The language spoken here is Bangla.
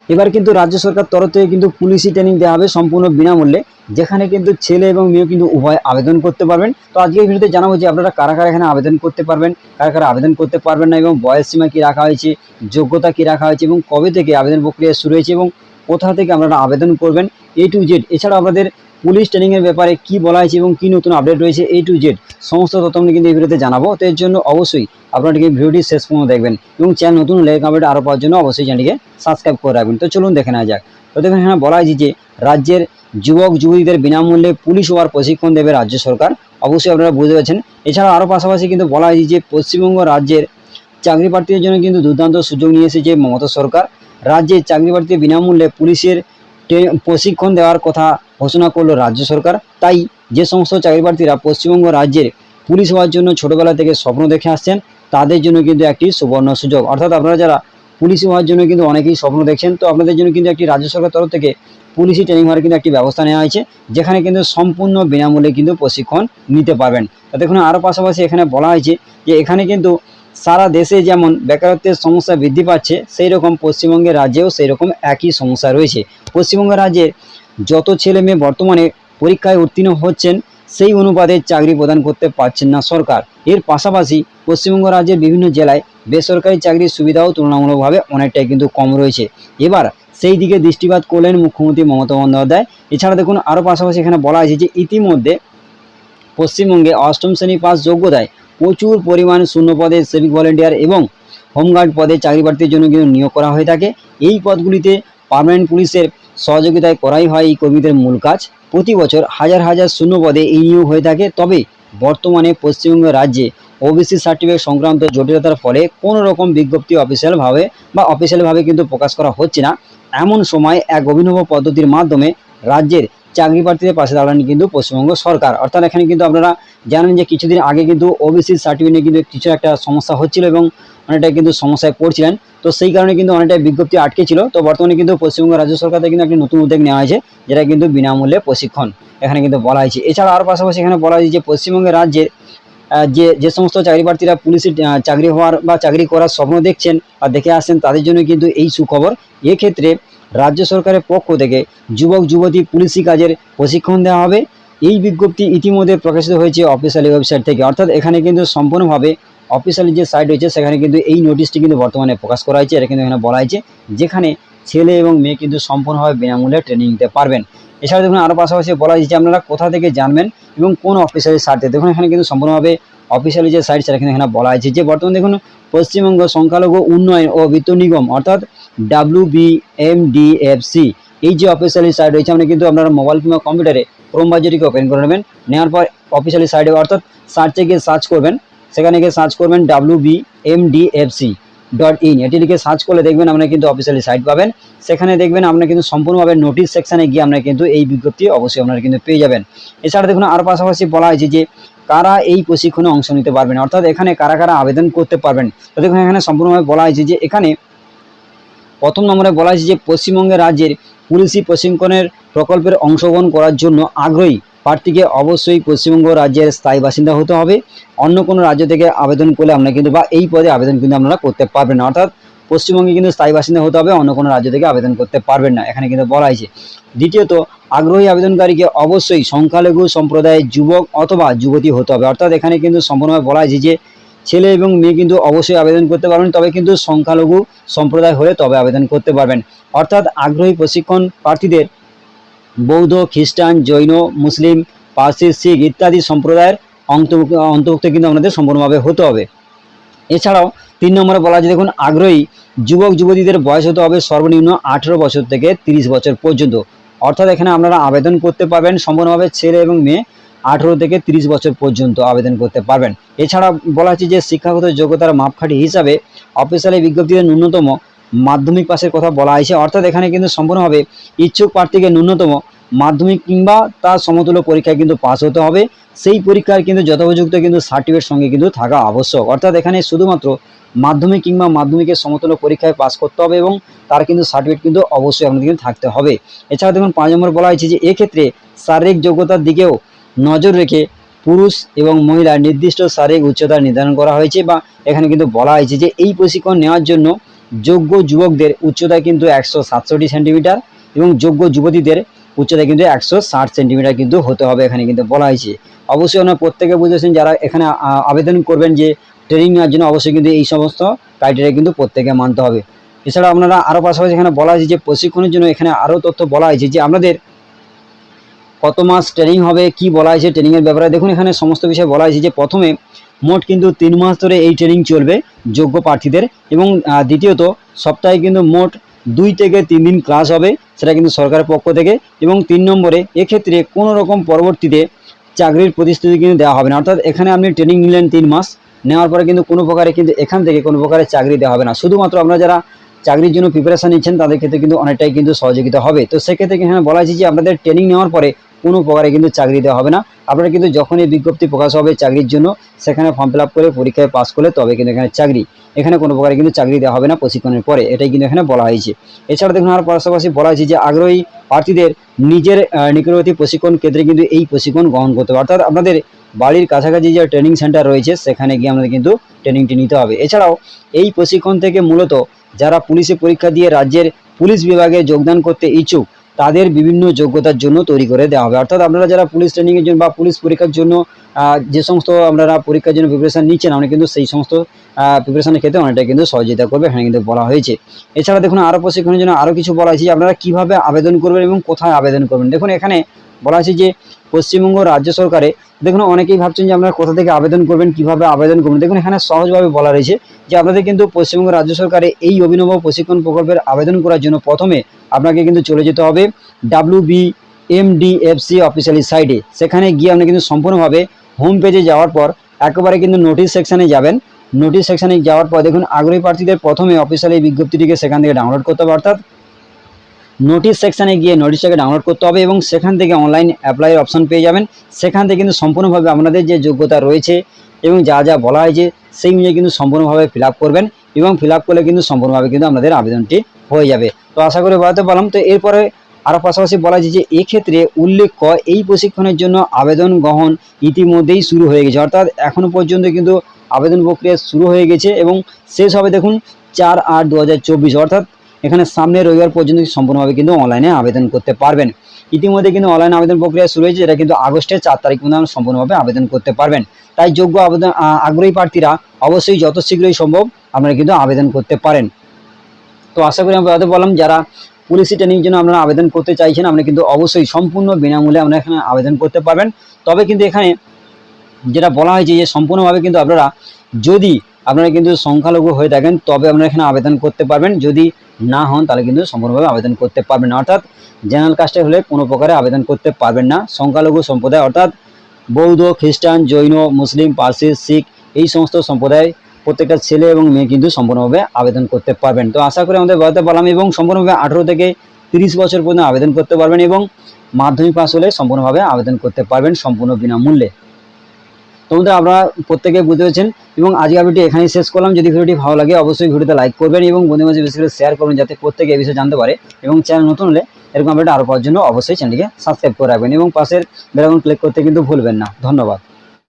এবার কিন্তু রাজ্য সরকার তরফ থেকে কিন্তু পুলিশি ট্রেনিং দেওয়া হবে সম্পূর্ণ বিনামূল্যে, যেখানে কিন্তু ছেলে এবং মেয়ে কিন্তু উভয় আবেদন করতে পারবেন। তো আজকে এই ভিডিওতে জানাবো যে আপনারা কারা কারা এখানে আবেদন করতে পারবেন, কারা কারা আবেদন করতে পারবেন না, এবং বয়স সীমা কী রাখা হয়েছে, যোগ্যতা কী রাখা হয়েছে, এবং কবে থেকে আবেদন প্রক্রিয়া শুরু হয়েছে, এবং কোথা থেকে আপনারা আবেদন করবেন A to Z। এছাড়া আপনাদের পুলিশ ট্রেনিংয়ের ব্যাপারে কী বলা হয়েছে এবং কী নতুন আপডেট রয়েছে A to Z সমস্ত তথ্য আমি কিন্তু এই ভিডিওতে জানাবো। তো এর জন্য অবশ্যই আপনাদেরকে ভিডিওটি শেষ পর্যন্ত দেখবেন, এবং চ্যানেল নতুন হলে আপডেট আরও পাওয়ার জন্য অবশ্যই চ্যানেলটিকে সাবস্ক্রাইব করে রাখবেন। তো চলুন দেখে নেওয়া যাক। তো দেখুন এখানে বলা হয়েছে যে রাজ্যের যুবক যুবতীদের বিনামূল্যে পুলিশ হওয়ার প্রশিক্ষণ দেবে রাজ্য সরকার। অবশ্যই আপনারা বুঝতে পারছেন। এছাড়া আরও পাশাপাশি কিন্তু বলা হয়েছে যে পশ্চিমবঙ্গ রাজ্যের চাকরি প্রার্থীদের জন্য কিন্তু দুর্দান্ত সুযোগ নিয়ে এসেছে মমতা সরকার। রাজ্যে চাকরি প্রার্থীদের বিনামূল্যে পুলিশের প্রশিক্ষণ দেওয়ার কথা ঘোষণা করলো রাজ্য সরকার। তাই যে সমস্ত চাকরি প্রার্থীরা পশ্চিমবঙ্গ রাজ্যের পুলিশ হওয়ার জন্য ছোটোবেলা থেকে স্বপ্ন দেখে আসছেন, তাদের জন্য কিন্তু একটি সুবর্ণ সুযোগ। অর্থাৎ আপনারা যারা পুলিশ হওয়ার জন্য কিন্তু অনেকেই স্বপ্ন দেখছেন, তো আপনাদের জন্য কিন্তু একটি রাজ্য সরকার তরফ থেকে পুলিশি ট্রেনিং হওয়ার কিন্তু একটি ব্যবস্থা নেওয়া হয়েছে, যেখানে কিন্তু সম্পূর্ণ বিনামূল্যে কিন্তু প্রশিক্ষণ নিতে পারবেন। তো দেখুন আরও পাশাপাশি এখানে বলা হয়েছে যে এখানে কিন্তু সারা দেশে যেমন বেকারত্বের সমস্যা বৃদ্ধি পাচ্ছে, সেই রকম পশ্চিমবঙ্গের রাজ্যেও সেই রকম একই সমস্যা রয়েছে। পশ্চিমবঙ্গ রাজ্যের যত ছেলে মেয়ে বর্তমানে পরীক্ষায় উত্তীর্ণ হচ্ছেন, সেই অনুপাতে চাকরি প্রদান করতে পারছেন না সরকার। এর পাশাপাশি পশ্চিমবঙ্গ রাজ্যের বিভিন্ন জেলায় বেসরকারি চাকরির সুবিধাও তুলনামূলকভাবে অনেকটাই কিন্তু কম রয়েছে। এবার সেই দিকে দৃষ্টিপাত করলেন মুখ্যমন্ত্রী মমতা বন্দ্যোপাধ্যায়। এছাড়া দেখুন আরও পাশাপাশি এখানে বলা হয়েছে যে ইতিমধ্যে পশ্চিমবঙ্গে অষ্টম শ্রেণী পাস যোগ্যতায় প্রচুর পরিমাণ শূন্য পদে সিভিক ভলেন্টিয়ার এবং হোমগার্ড পদে চাকরি প্রার্থীর জন্য কিন্তু নিয়োগ করা হয়ে থাকে। এই পদগুলিতে পার্মানেন্ট পুলিশের সহযোগিতায় করাই হয় এই কর্মীদের মূল কাজ। প্রতি বছর হাজার হাজার শূন্য পদে এই নিয়োগ হয়ে থাকে। তবে বর্তমানে পশ্চিমবঙ্গ রাজ্যে ওবিসি সার্টিফিকেট সংক্রান্ত জটিলতার ফলে কোনো রকম বিজ্ঞপ্তি অফিসিয়ালভাবে কিন্তু প্রকাশ করা হচ্ছে না। এমন সময় এক অভিনব পদ্ধতির মাধ্যমে রাজ্যের চাকরি প্রার্থীদের পাশে দাঁড়ান কিন্তু পশ্চিমবঙ্গ সরকার। অর্থাৎ এখানে কিন্তু আপনারা জানেন যে কিছুদিন আগে কিন্তু ওবিসি সার্টিফিকেট নিয়ে কিন্তু কিছু একটা সমস্যা হচ্ছিল এবং অনেকটাই কিন্তু সমস্যায় পড়ছিলেন। তো সেই কারণে কিন্তু অনেকটাই বিজ্ঞপ্তি আটকে ছিল। তো বর্তমানে কিন্তু পশ্চিমবঙ্গ রাজ্য সরকার থেকে কিন্তু একটি নতুন উদ্যোগ নেওয়া হয়েছে, যেটা কিন্তু বিনামূল্যে প্রশিক্ষণ এখানে কিন্তু বলা হয়েছে। এছাড়া আরও পাশাপাশি এখানে বলা হয়েছে যে পশ্চিমবঙ্গের রাজ্যের যে সমস্ত চাকরি প্রার্থীরা পুলিশের চাকরি হওয়ার বা চাকরি করার স্বপ্ন দেখছেন বা দেখে আসছেন, তাদের জন্য কিন্তু এই সুখবর। এক্ষেত্রে রাজ্য সরকারের পক্ষ থেকে যুবক যুবতী পুলিশি কাজের প্রশিক্ষণ দেওয়া হবে। এই বিজ্ঞপ্তি ইতিমধ্যে প্রকাশিত হয়েছে অফিসিয়ালি ওয়েবসাইট থেকে। অর্থাৎ এখানে কিন্তু সম্পূর্ণভাবে অফিসিয়ালি যে সাইট রয়েছে সেখানে কিন্তু এই নোটিশটি কিন্তু বর্তমানে প্রকাশ করা হয়েছে। এটা কিন্তু এখানে বলা হয়েছে যেখানে ছেলে এবং মেয়ে কিন্তু সম্পূর্ণভাবে বিনামূল্যে ট্রেনিং নিতে পারবেন। এছাড়া দেখুন আরও পাশাপাশি বলা হয়েছে যে আপনারা কোথা থেকে জানবেন এবং কোন অফিসিয়ালি সাইটে। দেখুন এখানে কিন্তু সম্পূর্ণভাবে অফিসিয়ালি যে সাইট সেটা কিন্তু এখানে বলা হয়েছে যে বর্তমানে দেখুন পশ্চিমবঙ্গ সংখ্যালঘু উন্নয়ন ও বিত্ত নিগম অর্থাৎ WBMDFC এই যে অফিসিয়ালি সাইট রয়েছে, আপনি কিন্তু আপনারা মোবাইল কিংবা কম্পিউটারে ক্রোম ব্রাউজারটিকে ওপেন করে নেবেন। নেওয়ার পর অফিসিয়ালি সাইটে অর্থাৎ সার্চে গিয়ে সার্চ করবেন, সেখানে গিয়ে সার্চ করবেন WBMDFC.in। এটি লিখে সার্চ করলে দেখবেন আপনারা কিন্তু অফিসিয়ালি সাইট পাবেন। সেখানে দেখবেন আপনারা কিন্তু সম্পূর্ণভাবে নোটিশ সেকশানে গিয়ে আপনারা কিন্তু এই বিজ্ঞপ্তি অবশ্যই আপনারা কিন্তু পেয়ে যাবেন। এছাড়া দেখুন আরও পাশাপাশি বলা হয়েছে যে কারা এই প্রশিক্ষণে অংশ নিতে পারবেন, অর্থাৎ এখানে কারা কারা আবেদন করতে পারবেন। তো দেখুন এখানে সম্পূর্ণভাবে বলা হয়েছে যে এখানে প্রথম নম্বরে বলা হয়েছে যে পশ্চিমবঙ্গের রাজ্যের পুলিশি প্রশিক্ষণের প্রকল্পের অংশগ্রহণ করার জন্য আগ্রহী প্রার্থীকে অবশ্যই পশ্চিমবঙ্গ রাজ্যের স্থায়ী বাসিন্দা হতে হবে। অন্য কোনো রাজ্য থেকে আবেদন করলে আপনারা কিন্তু বা এই পদে আবেদন কিন্তু আপনারা করতে পারবেন না। অর্থাৎ পশ্চিমবঙ্গে কিন্তু স্থায়ী বাসিন্দা হতে হবে, অন্য কোনো রাজ্য থেকে আবেদন করতে পারবেন না, এখানে কিন্তু বলা হয়েছে। দ্বিতীয়ত আগ্রহী আবেদনকারীকে অবশ্যই সংখ্যালঘু সম্প্রদায়ের যুবক অথবা যুবতী হতে হবে। অর্থাৎ এখানে কিন্তু সম্পূর্ণভাবে বলা হয়েছে যে ছেলে এবং মেয়ে কিন্তু অবশ্যই আবেদন করতে পারবেন, তবে কিন্তু সংখ্যালঘু সম্প্রদায় হলে তবে আবেদন করতে পারবেন। অর্থাৎ আগ্রহী প্রশিক্ষণ প্রার্থীদের বৌদ্ধ, খ্রিস্টান, জৈন, মুসলিম, পার্সি, শিখ ইত্যাদি সম্প্রদায়ের অন্তর্ভুক্ত কিন্তু আপনাদের সম্পূর্ণভাবে হতে হবে। এছাড়াও 3 নম্বরে বলা আছে দেখুন আগ্রহী যুবক যুবতীদের বয়স হতে হবে সর্বনিম্ন 18 বছর থেকে 30 বছর পর্যন্ত। অর্থাৎ এখানে আপনারা আবেদন করতে পারবেন সম্পূর্ণভাবে ছেলে এবং মেয়ে 18 থেকে 30 বছর পর্যন্ত আবেদন করতে পারবেন। এছাড়া বলা হচ্ছে যে শিক্ষাগত যোগ্যতার মাপকাঠি হিসাবে অফিসিয়ালি বিজ্ঞপ্তিতে ন্যূনতম মাধ্যমিক পাসের কথা বলা হয়েছে। অর্থাৎ এখানে কিন্তু সম্পূর্ণভাবে ইচ্ছুক প্রার্থীকে ন্যূনতম মাধ্যমিক কিংবা তার সমতুল্য পরীক্ষায় কিন্তু পাস হতে হবে। সেই পরীক্ষার কিন্তু যথোপযুক্ত কিন্তু সার্টিফিকেট সঙ্গে কিন্তু থাকা আবশ্যক। অর্থাৎ এখানে শুধুমাত্র মাধ্যমিক কিংবা মাধ্যমিকের সমতুল্য পরীক্ষায় পাস করতে হবে এবং তার কিন্তু সার্টিফিকেট কিন্তু অবশ্যই আপনাদের কিন্তু থাকতে হবে। এছাড়া দেখুন 5 নম্বর বলা হয়েছে যে এক্ষেত্রে শারীরিক যোগ্যতার দিকেও নজর রেখে পুরুষ এবং মহিলার নির্দিষ্ট শারীরিক উচ্চতা নির্ধারণ করা হয়েছে, বা এখানে কিন্তু বলা হয়েছে যে এই প্রশিক্ষণ নেওয়ার জন্য যোগ্য যুবকদের উচ্চতা কিন্তু 167 সেন্টিমিটার এবং যোগ্য যুবতীদের উচ্চতা কিন্তু 160 সেন্টিমিটার কিন্তু হতে হবে এখানে কিন্তু বলা হয়েছে। অবশ্যই আপনারা প্রত্যেকে বুঝেছেন যারা এখানে আবেদন করবেন যে ট্রেনিং নেওয়ার জন্য, অবশ্যই কিন্তু এই সমস্ত ক্রাইটেরিয়া কিন্তু প্রত্যেকে মানতে হবে। এছাড়া আপনারা আরও পাশাপাশি এখানে বলা হয়েছে যে প্রশিক্ষণের জন্য এখানে আরও তথ্য বলা হয়েছে যে আপনাদের কত মাস ট্রেনিং হবে, কি বলা হয়েছে ট্রেনিংয়ের ব্যাপারে। দেখুন এখানে সমস্ত বিষয় বলা হয়েছে যে প্রথমে মোট কিন্তু 3 মাস ধরে এই ট্রেনিং চলবে যোগ্য প্রার্থীদের, এবং দ্বিতীয়ত সপ্তাহে কিন্তু মোট 2 থেকে 3 দিন ক্লাস হবে, সেটা কিন্তু সরকারের পক্ষ থেকে। এবং 3 নম্বরে এক্ষেত্রে কোনো রকম পরবর্তীতে চাকরির প্রতিশ্রুতি কিন্তু দেওয়া হবে না। অর্থাৎ এখানে আপনি ট্রেনিং নিলেন 3 মাস, নেওয়ার পরে কিন্তু কোনো প্রকারে কিন্তু এখান থেকে কোনো প্রকারে চাকরি দেওয়া হবে না। শুধুমাত্র আপনারা যারা চাকরির জন্য প্রিপারেশন নিচ্ছেন তাদের ক্ষেত্রে কিন্তু অনেকটাই কিন্তু সহযোগিতা হবে। তো সেক্ষেত্রে এখানে বলা হয়েছে যে আপনাদের ট্রেনিং নেওয়ার পরে কোনো প্রকারে কিন্তু চাকরি দেওয়া হবে না। আপনারা কিন্তু যখনই বিজ্ঞপ্তি প্রকাশ হবে চাকরির জন্য, সেখানে ফর্ম ফিল আপ করে পরীক্ষায় পাস করলে তবে কিন্তু এখানে চাকরি, এখানে কোনো প্রকারে কিন্তু চাকরি দেওয়া হবে না প্রশিক্ষণের পরে, এটাই কিন্তু এখানে বলা হয়েছে। এছাড়া দেখুন আর পাশাপাশি বলা হয়েছে যে আগ্রহী প্রার্থীদের নিজের নিকটবর্তী প্রশিক্ষণ কেন্দ্রে কিন্তু এই প্রশিক্ষণ গ্রহণ করতে হবে। অর্থাৎ আপনাদের বাড়ির কাছাকাছি যে ট্রেনিং সেন্টার রয়েছে সেখানে গিয়ে আমাদের কিন্তু ট্রেনিংটি নিতে হবে। এছাড়াও এই প্রশিক্ষণ থেকে মূলত যারা পুলিশে পরীক্ষা দিয়ে রাজ্যের পুলিশ বিভাগে যোগদান করতে ইচ্ছুক তাদের বিভিন্ন যোগ্যতার জন্য তৈরি করে দেওয়া হবে। অর্থাৎ আপনারা যারা পুলিশ ট্রেনিংয়ের জন্য বা পুলিশ পরীক্ষার জন্য যে সমস্ত আপনারা পরীক্ষার জন্য প্রিপারেশন নিচ্ছেন, আমরা কিন্তু সেই সমস্ত প্রিপারেশনের ক্ষেত্রে অনেকটাই কিন্তু সহযোগিতা করবে এখানে কিন্তু বলা হয়েছে। এছাড়া দেখুন আরও প্রশিক্ষণের জন্য আরও কিছু বলা হয়েছে যে আপনারা কীভাবে আবেদন করবেন এবং কোথায় আবেদন করবেন। দেখুন এখানে বলা হয়েছে যে পশ্চিমবঙ্গ রাজ্য সরকারে, দেখুন অনেকেই ভাবছেন যে আপনারা কোথা থেকে আবেদন করবেন, কিভাবে আবেদন করবেন। দেখুন এখানে সহজভাবে বলা রয়েছে যে আপনাদের কিন্তু পশ্চিমবঙ্গ রাজ্য সরকারে এই অভিনব প্রশিক্ষণ প্রকল্পের আবেদন করার জন্য প্রথমে আপনাকে কিন্তু চলে যেতে হবে WBMDFC অফিসিয়ালি সাইটে। সেখানে গিয়ে আপনি কিন্তু সম্পূর্ণভাবে হোম পেজে যাওয়ার পর একেবারে কিন্তু নোটিশ সেকশানে যাবেন। নোটিশ সেকশানে যাওয়ার পর দেখুন আগ্রহী প্রার্থীদের প্রথমে অফিসিয়ালি এই বিজ্ঞপ্তিটিকে সেখান থেকে ডাউনলোড করতে হবে। অর্থাৎ নোটিশ সেকশানে গিয়ে নোটিশটাকে ডাউনলোড করতে হবে এবং সেখান থেকে অনলাইন অ্যাপ্লাইয়ের অপশন পেয়ে যাবেন। সেখান থেকে কিন্তু সম্পূর্ণভাবে আপনাদের যে যোগ্যতা রয়েছে এবং যা যা বলা হয়েছে সেই অনুযায়ী কিন্তু সম্পূর্ণভাবে ফিল আপ করবেন, এবং ফিল আপ করলে কিন্তু সম্পূর্ণভাবে কিন্তু আপনাদের আবেদনটি হয়ে যাবে। তো আশা করি বলাতে পারলাম। তো এরপরে আরও পাশাপাশি বলা হয়েছে যে এক্ষেত্রে উল্লেখ্য এই প্রশিক্ষণের জন্য আবেদন গ্রহণ ইতিমধ্যেই শুরু হয়ে গেছে। অর্থাৎ এখনও পর্যন্ত কিন্তু আবেদন প্রক্রিয়া শুরু হয়ে গেছে এবং শেষ হবে দেখুন 4/8/2024, অর্থাৎ এখানে সামনে রবিবার পর্যন্ত সম্পূর্ণভাবে কিন্তু অনলাইনে আবেদন করতে পারবেন। ইতিমধ্যে কিন্তু অনলাইন আবেদন প্রক্রিয়া শুরু হয়েছে, যেটা কিন্তু আগস্টের 4 তারিখ পর্যন্ত সম্পূর্ণভাবে আবেদন করতে পারবেন। তাই যোগ্য আগ্রহী প্রার্থীরা অবশ্যই যত শীঘ্রই সম্ভব আপনারা কিন্তু আবেদন করতে পারেন। তো আশা করি আমি বলতে পারলাম যারা পুলিশি ট্রেনিংয়ের জন্য আপনারা আবেদন করতে চাইছেন আপনারা কিন্তু অবশ্যই সম্পূর্ণ বিনামূল্যে আপনারা এখানে আবেদন করতে পারবেন। তবে কিন্তু এখানে যেটা বলা হয়েছে যে সম্পূর্ণভাবে কিন্তু যদি আপনারা কিন্তু সংখ্যালঘু হয়ে থাকেন তবে আপনারা এখানে আবেদন করতে পারবেন, যদি না হন তাহলে কিন্তু সম্পূর্ণভাবে আবেদন করতে পারবেন না। অর্থাৎ জেনারেল কাস্টে হলে কোনো প্রকারে আবেদন করতে পারবেন না। সংখ্যালঘু সম্প্রদায় অর্থাৎ বৌদ্ধ, খ্রিস্টান, জৈন, মুসলিম, পার্সি, শিখ এই সমস্ত সম্প্রদায় প্রত্যেকটা ছেলে এবং মেয়ে কিন্তু সম্পূর্ণভাবে আবেদন করতে পারবেন। তো আশা করি আমাদের বলতে পারলাম, এবং সম্পূর্ণভাবে 18 থেকে 30 বছর পর্যন্ত আবেদন করতে পারবেন এবং মাধ্যমিক পাস হলে সম্পূর্ণভাবে আবেদন করতে পারবেন সম্পূর্ণ বিনামূল্যে। তো বন্ধুরা আপনারা প্রত্যেকে বুঝতে পেরেছেন, এবং আজকে ভিডিওটি এখানেই শেষ করলাম। যদি ভিডিওটি ভালো লাগে অবশ্যই ভিডিওতে লাইক করবেন এবং বন্ধুদের মাঝে বেশি করে শেয়ার করবেন যাতে প্রত্যেকে এই বিষয়ে জানতে পারে, এবং চ্যানেল নতুন হলে এরকম আপডেট আরও পাওয়ার জন্য অবশ্যই চ্যানেলটিকে সাবস্ক্রাইব করে রাখবেন এবং পাশের বেল আইকন ক্লিক করতে কিন্তু ভুলবেন না। ধন্যবাদ।